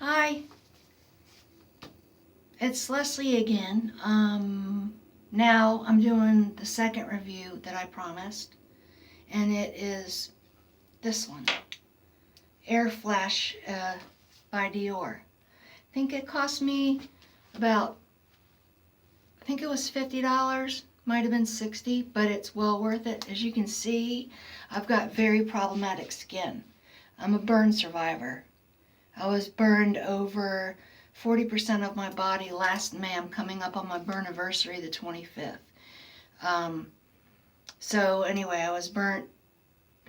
Hi, it's Leslie again. Now I'm doing the second review that I promised, and it is this one, Airflash by Dior. I think it cost me about, I think it was $50, might have been $60, but it's well worth it. As you can see, I've got very problematic skin. I'm a burn survivor. I was burned over 40% of my body last May. I'm coming up on my burniversary, the 25th. So anyway, I was burnt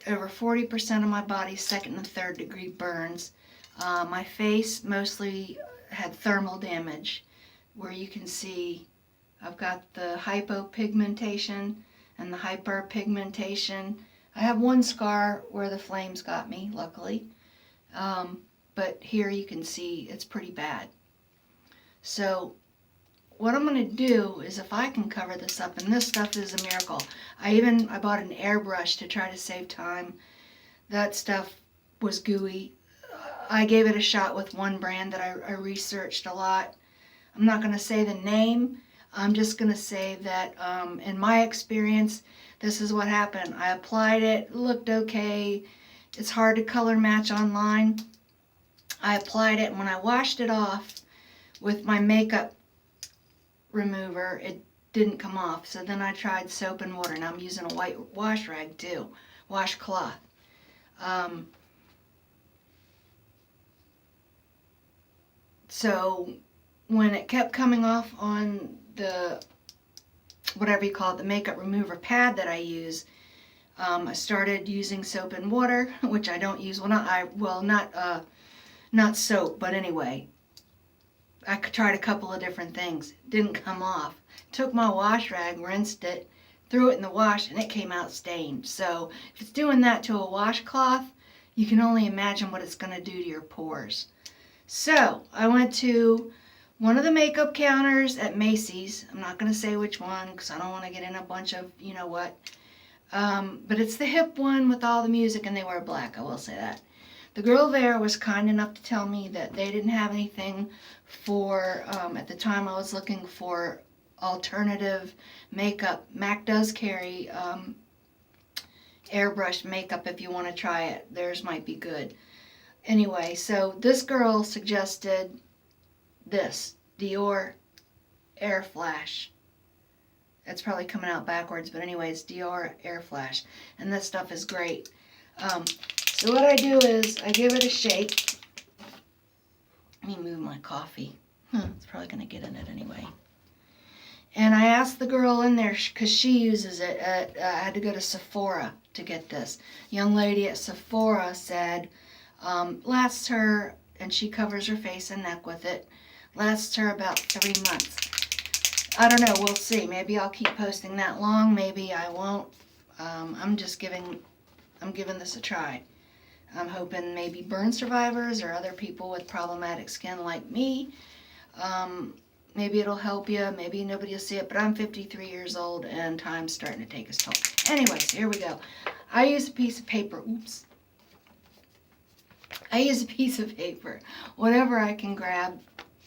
over 40% of my body, second and third degree burns. My face mostly had thermal damage, where you can see I've got the hypopigmentation and the hyperpigmentation. I have one scar where the flames got me, luckily. But here you can see it's pretty bad. So what I'm going to do is, if I can cover this up, and this stuff is a miracle. I bought an airbrush to try to save time. That stuff was gooey. I gave it a shot with one brand that I researched a lot. I'm not going to say the name. I'm just going to say that in my experience, this is what happened. I applied it, looked okay. It's hard to color match online. I applied it, and when I washed it off with my makeup remover, it didn't come off. So then I tried soap and water. Now I'm using a white wash rag too, washcloth. So when it kept coming off on the, whatever you call it, the makeup remover pad that I use, I started using soap and water, which I don't use. Not soap, but anyway, I tried a couple of different things. Didn't come off. Took my wash rag, rinsed it, threw it in the wash, and it came out stained. So if it's doing that to a washcloth, you can only imagine what it's going to do to your pores. So I went to one of the makeup counters at Macy's. I'm not going to say which one because I don't want to get in a bunch of you know what. But it's the hip one with all the music, and they wear black, I will say that. The girl there was kind enough to tell me that they didn't have anything for, at the time I was looking for alternative makeup. MAC does carry airbrush makeup if you want to try it. Theirs might be good. Anyway, so this girl suggested this, Dior Airflash. It's probably coming out backwards, but anyway, it's Dior Airflash. And this stuff is great. So what I do is I give it a shake. Let me move my coffee. It's probably going to get in it anyway. And I asked the girl in there, because she uses it, I had to go to Sephora to get this. Young lady at Sephora said, lasts her, and she covers her face and neck with it, lasts her about 3 months. I don't know, we'll see. Maybe I'll keep posting that long, maybe I won't. I'm giving this a try. I'm hoping maybe burn survivors or other people with problematic skin like me, maybe it'll help you, maybe nobody will see it, but I'm 53 years old and time's starting to take its toll. Anyways, here we go. I use a piece of paper, I use a piece of paper, whatever I can grab,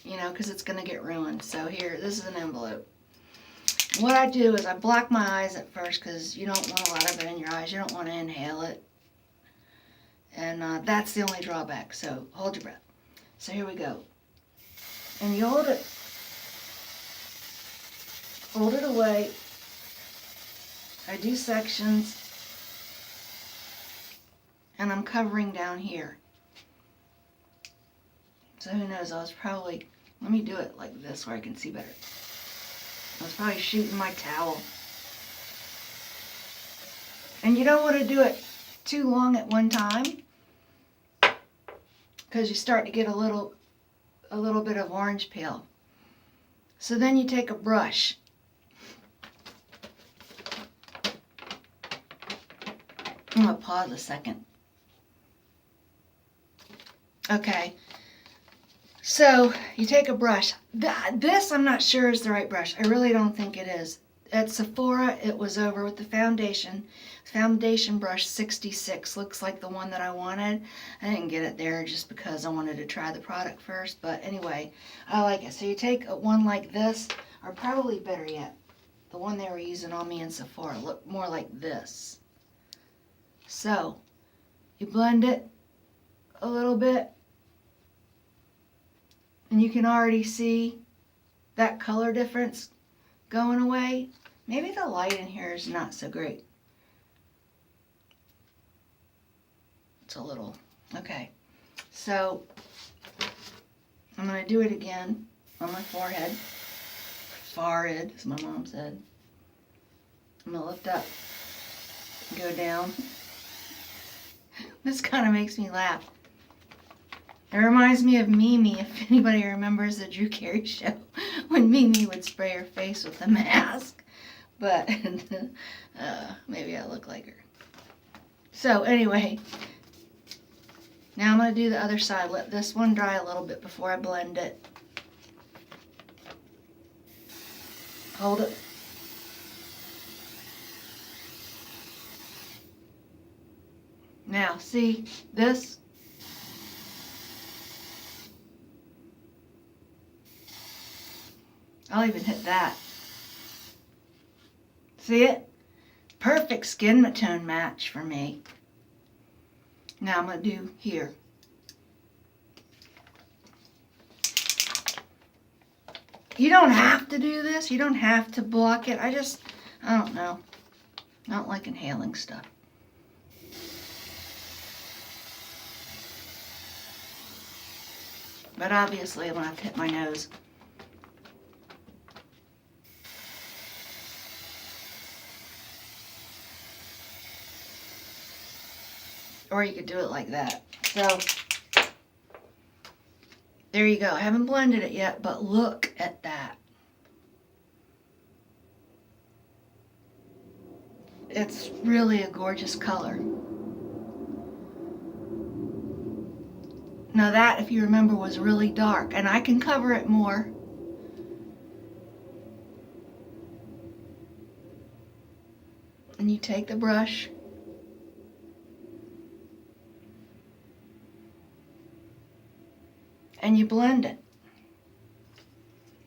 because it's going to get ruined. So here, this is an envelope. What I do is I block my eyes at first because you don't want a lot of it in your eyes. You don't want to inhale it. And that's the only drawback. So hold your breath. So here we go. And you hold it away. I do sections. And I'm covering down here. So who knows, let me do it like this where I can see better. I was probably shooting my towel. And you don't want to do it too long at one time, because you start to get a little bit of orange peel. So then you take a brush. I'm going to pause a second. Okay. So you take a brush. This I'm not sure is the right brush. I really don't think it is. at Sephora, it was over with the foundation. Foundation brush 66 looks like the one that I wanted. I didn't get it there just because I wanted to try the product first, but anyway, I like it. So you take one like this, or probably better yet, the one they were using on me in Sephora looked more like this. So you blend it a little bit, and you can already see that color difference going away. Maybe the light in here is not so great. It's a little, okay. So I'm going to do it again on my forehead. Forehead, as my mom said. I'm going to lift up, go down. This kind of makes me laugh. It reminds me of Mimi, if anybody remembers the Drew Carey show, when Mimi would spray her face with a mask. But maybe I look like her. So anyway, now I'm going to do the other side. Let this one dry a little bit before I blend it. Hold it. Now, see this? I'll even hit that. See it? Perfect skin tone match for me. Now I'm going to do here. You don't have to do this. You don't have to block it. I don't know. I don't like inhaling stuff. But obviously I'm going to have to hit my nose. Or you could do it like that. So, there you go. I haven't blended it yet, but look at that. It's really a gorgeous color. Now that, if you remember, was really dark, and I can cover it more. And you take the brush, and you blend it.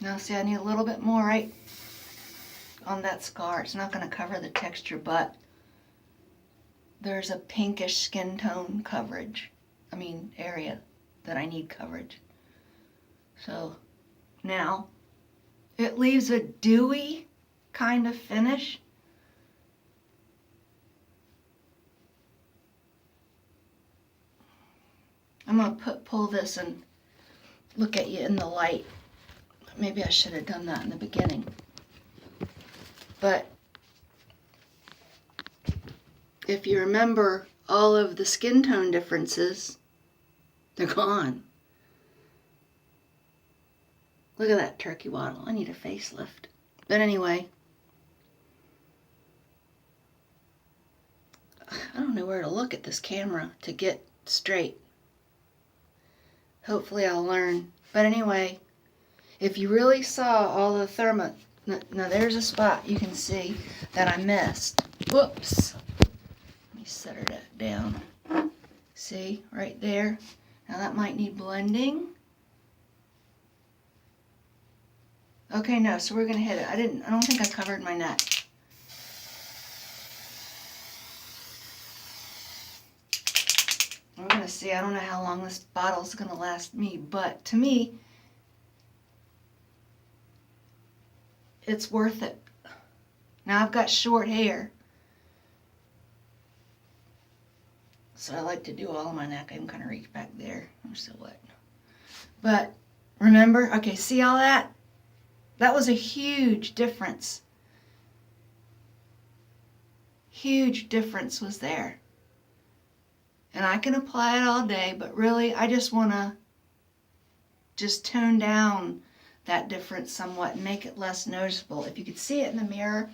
Now see, I need a little bit more right on that scar. It's not going to cover the texture, but there's a pinkish skin tone area that I need coverage. So now it leaves a dewy kind of finish. I'm going to pull this and look at you in the light. Maybe I should have done that in the beginning. But if you remember all of the skin tone differences, they're gone. Look at that turkey waddle. I need a facelift. But anyway, I don't know where to look at this camera to get straight. Hopefully I'll learn. But anyway, if you really saw all the now there's a spot you can see that I missed. Whoops. Let me set her down. See, right there. Now that might need blending. Okay, no, so we're gonna hit it. I don't think I covered my neck. We're gonna see. I don't know how long this bottle's gonna last me, but to me, it's worth it. Now I've got short hair, so I like to do all of my neck. I can kind of reach back there. I'm still wet. But remember, okay, see all that? That was a huge difference. Huge difference was there. And I can apply it all day, but really I just want to just tone down that difference somewhat and make it less noticeable. If you could see it in the mirror,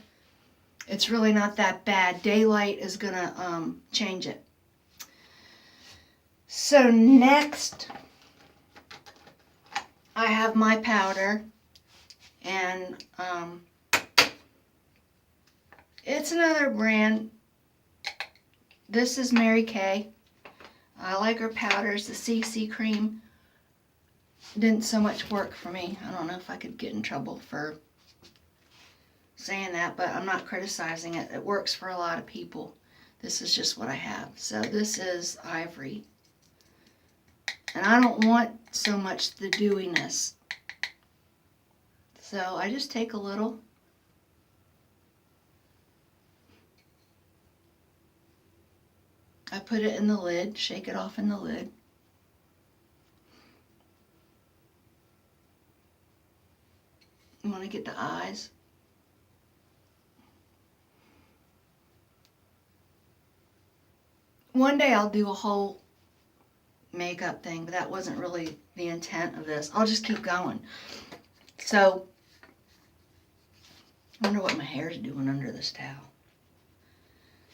it's really not that bad. Daylight is going to change it. So next, I have my powder, and It's another brand. This is Mary Kay. I like her powders. The CC cream didn't so much work for me. I don't know if I could get in trouble for saying that, but I'm not criticizing it. It works for a lot of people. This is just what I have. So this is Ivory. And I don't want so much the dewiness. So I just take a little. I put it in the lid, shake it off in the lid. You want to get the eyes. One day I'll do a whole makeup thing, but that wasn't really the intent of this. I'll just keep going. So, I wonder what my hair's doing under this towel.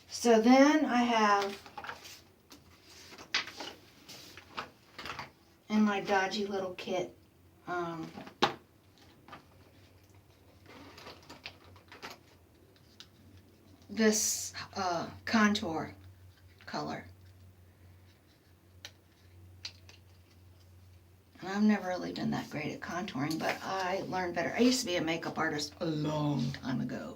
So then I have in my dodgy little kit, this contour color. And I've never really been that great at contouring, but I learned better. I used to be a makeup artist a long time ago.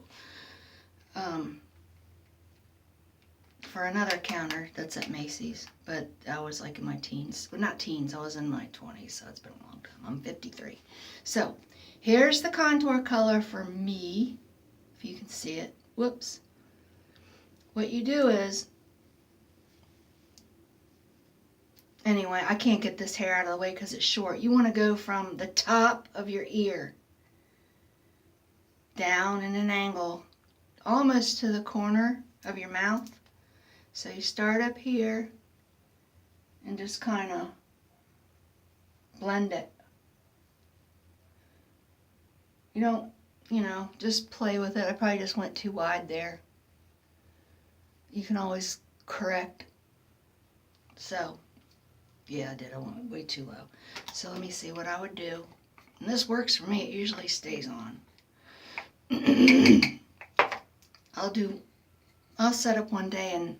For another counter that's at Macy's, but I was like in my teens. Well, not teens, I was in my 20s, so it's been a long time. I'm 53. So, here's the contour color for me, if you can see it. Whoops. What you do is, anyway, I can't get this hair out of the way because it's short. You want to go from the top of your ear down in an angle almost to the corner of your mouth. So you start up here and just kind of blend it. You don't, just play with it. I probably just went too wide there. You can always correct. So, yeah, I did. I went way too low. So let me see what I would do. And this works for me. It usually stays on. I'll set up one day and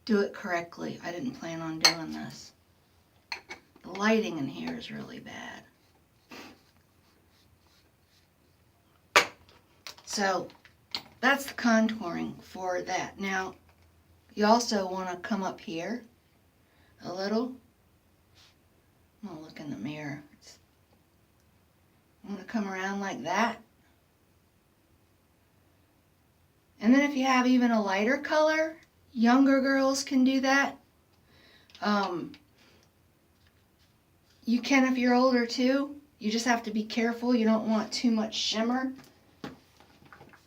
do it correctly. I didn't plan on doing this. The lighting in here is really bad. So that's the contouring for that. Now, you also want to come up here a little. I'm going to look in the mirror. I'm going to come around like that. And then if you have even a lighter color, younger girls can do that. You can if you're older too. You just have to be careful. You don't want too much shimmer.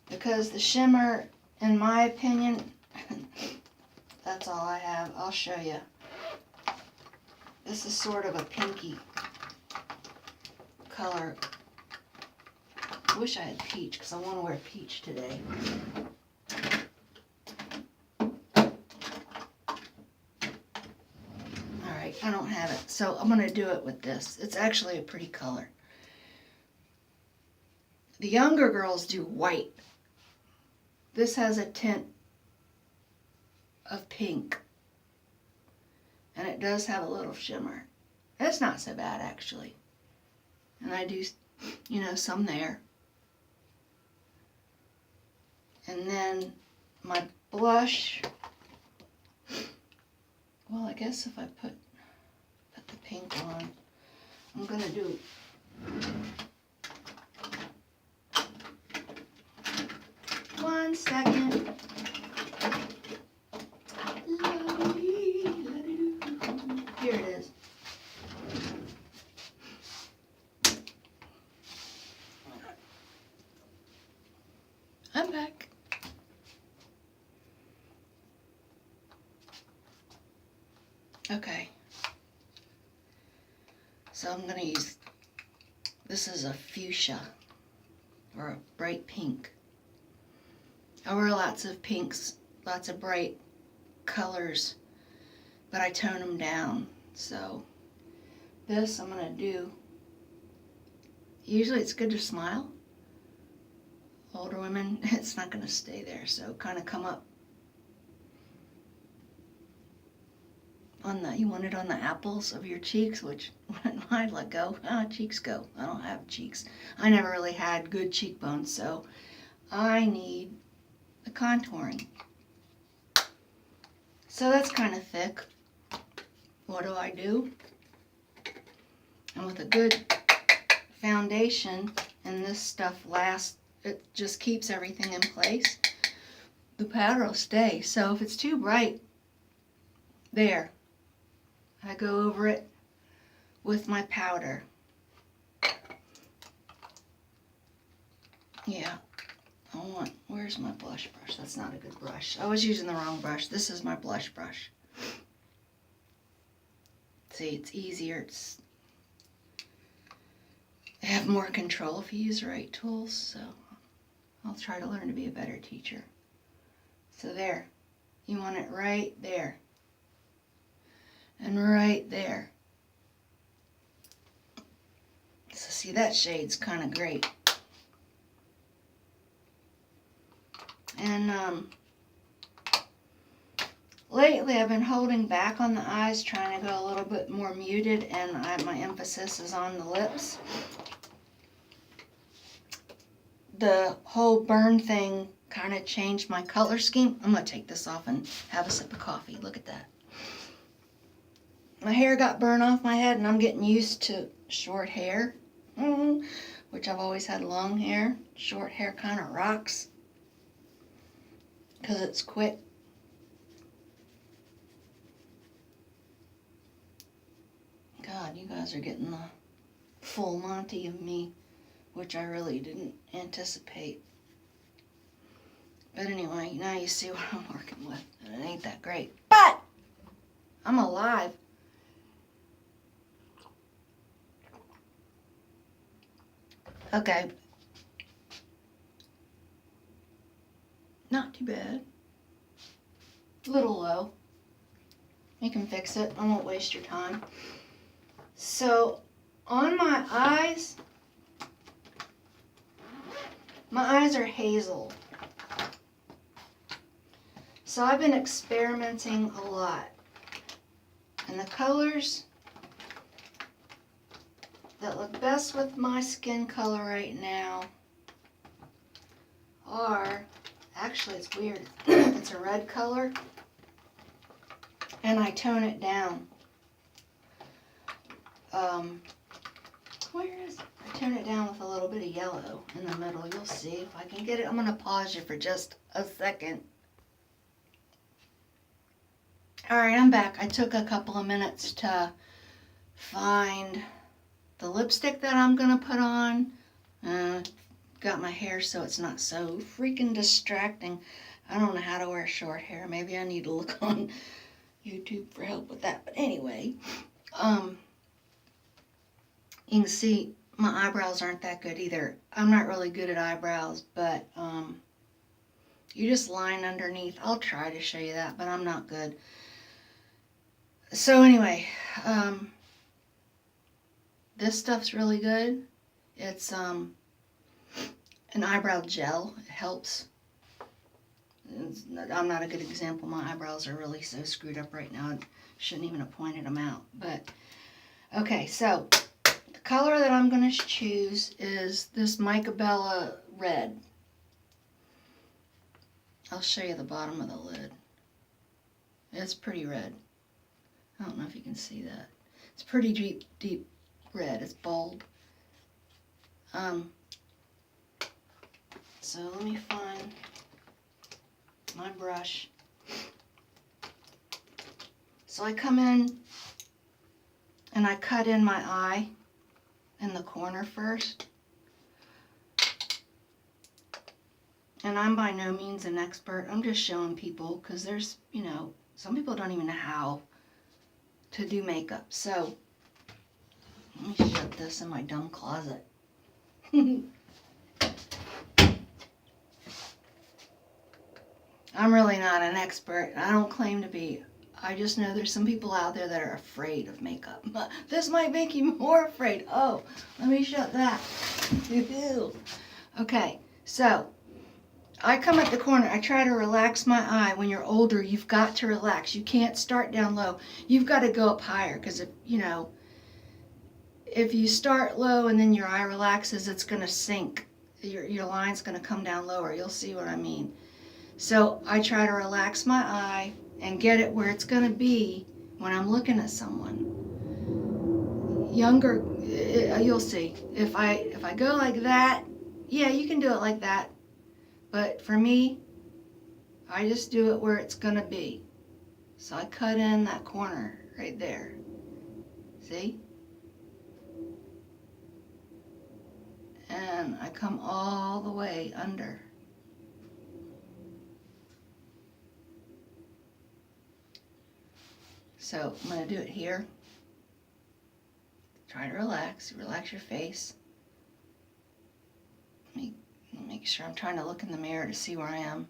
Because the shimmer, in my opinion, that's all I have. I'll show you. This is sort of a pinky color. I wish I had peach because I want to wear peach today. Alright, I don't have it. So I'm going to do it with this. It's actually a pretty color. The younger girls do white. This has a tint of pink. And it does have a little shimmer. It's not so bad, actually. And I do, some there. And then my blush. Well, I guess if I put the pink on, I'm going to do... One second. Here it is. I'm back. Okay. So I'm going to use, this is a fuchsia, or a bright pink. I wear lots of pinks, lots of bright colors, but I tone them down. So this I'm going to do. Usually it's good to smile. older women, it's not going to stay there. So kind of come up on the, you want it on the apples of your cheeks, which when I let go, cheeks go. I don't have cheeks. I never really had good cheekbones, so I need the contouring. So that's kind of thick. What do? And with a good foundation, and this stuff lasts, it just keeps everything in place, the powder will stay. So if it's too bright, there, I go over it with my powder. Yeah, where's my blush brush? That's not a good brush. I was using the wrong brush. This is my blush brush. See, it's easier. I have more control if you use the right tools, so I'll try to learn to be a better teacher. So there, you want it right there. And right there. So see, that shade's kind of great. And lately I've been holding back on the eyes, trying to go a little bit more muted, and my emphasis is on the lips. The whole burn thing kind of changed my color scheme. I'm going to take this off and have a sip of coffee. Look at that. My hair got burned off my head, and I'm getting used to short hair, which I've always had long hair. Short hair kind of rocks because it's quick. God, you guys are getting the full Monty of me, which I really didn't anticipate. But anyway, now you see what I'm working with, and it ain't that great. But I'm alive. Okay. Not too bad. A little low. You can fix it. I won't waste your time. So, on my eyes are hazel. So I've been experimenting a lot. And the colors that look best with my skin color right now are, actually it's weird, it's a red color, and I tone it down. Where is it? I tone it down with a little bit of yellow in the middle. You'll see if I can get it. I'm going to pause you for just a second. Alright, I'm back. I took a couple of minutes to find the lipstick that I'm going to put on. Got my hair so it's not so freaking distracting. I don't know how to wear short hair. Maybe I need to look on YouTube for help with that. But anyway, you can see my eyebrows aren't that good either. I'm not really good at eyebrows, but you just line underneath. I'll try to show you that, but I'm not good. So anyway, this stuff's really good. It's an eyebrow gel. It helps. I'm not a good example. My eyebrows are really so screwed up right now. I shouldn't even have pointed them out. But okay, so the color that I'm going to choose is this Mica Bella red. I'll show you the bottom of the lid. It's pretty red. I don't know if you can see that. It's pretty deep red. It's bold. So let me find my brush. So I come in and I cut in my eye in the corner first. And I'm by no means an expert. I'm just showing people because there's, some people don't even know how to do makeup. So let me shut this in my dumb closet. I'm really not an expert. I don't claim to be. I just know there's some people out there that are afraid of makeup. This might make you more afraid. Oh, let me shut that. Okay, so I come at the corner, I try to relax my eye. When you're older, you've got to relax. You can't start down low. You've got to go up higher, because if you start low and then your eye relaxes, it's going to sink. Your line's going to come down lower. You'll see what I mean. So I try to relax my eye and get it where it's going to be when I'm looking at someone. Younger, you'll see. If I go like that, yeah, you can do it like that. But for me, I just do it where it's going to be. So I cut in that corner right there. See? And I come all the way under. So I'm going to do it here. Try to relax your face. Let me make sure. I'm trying to look in the mirror to see where I am.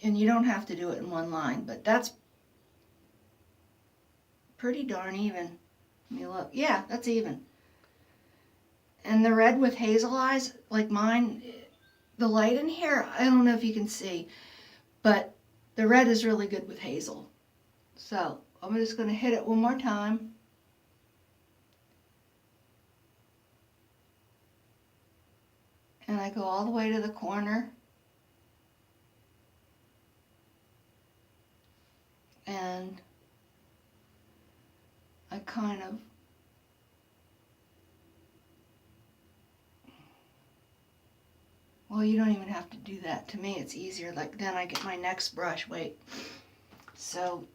And you don't have to do it in one line, but that's pretty darn even. Let me look. Yeah, that's even. And the red with hazel eyes, like mine, the light in here, I don't know if you can see, but the red is really good with hazel. So I'm just going to hit it one more time. And I go all the way to the corner. And I kind of well, you don't even have to do that. To me, it's easier. Like, then I get my next brush. Wait. So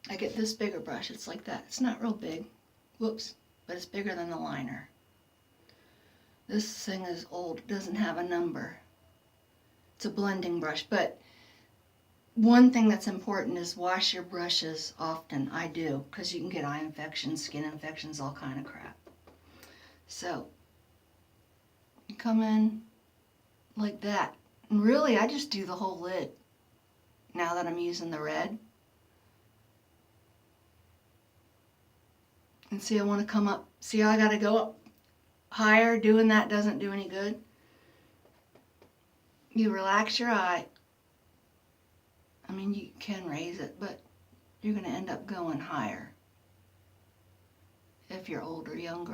I get this bigger brush. It's like that. It's not real big. Whoops. But it's bigger than the liner. This thing is old. It doesn't have a number. It's a blending brush. But one thing that's important is wash your brushes often. I do, because you can get eye infections, skin infections, all kind of crap. So you come in like that. And really, I just do the whole lid now that I'm using the red. And see, I want to come up. See how I got to go up higher? Doing that doesn't do any good. You relax your eye. I mean, you can raise it, but you're going to end up going higher if you're older, younger.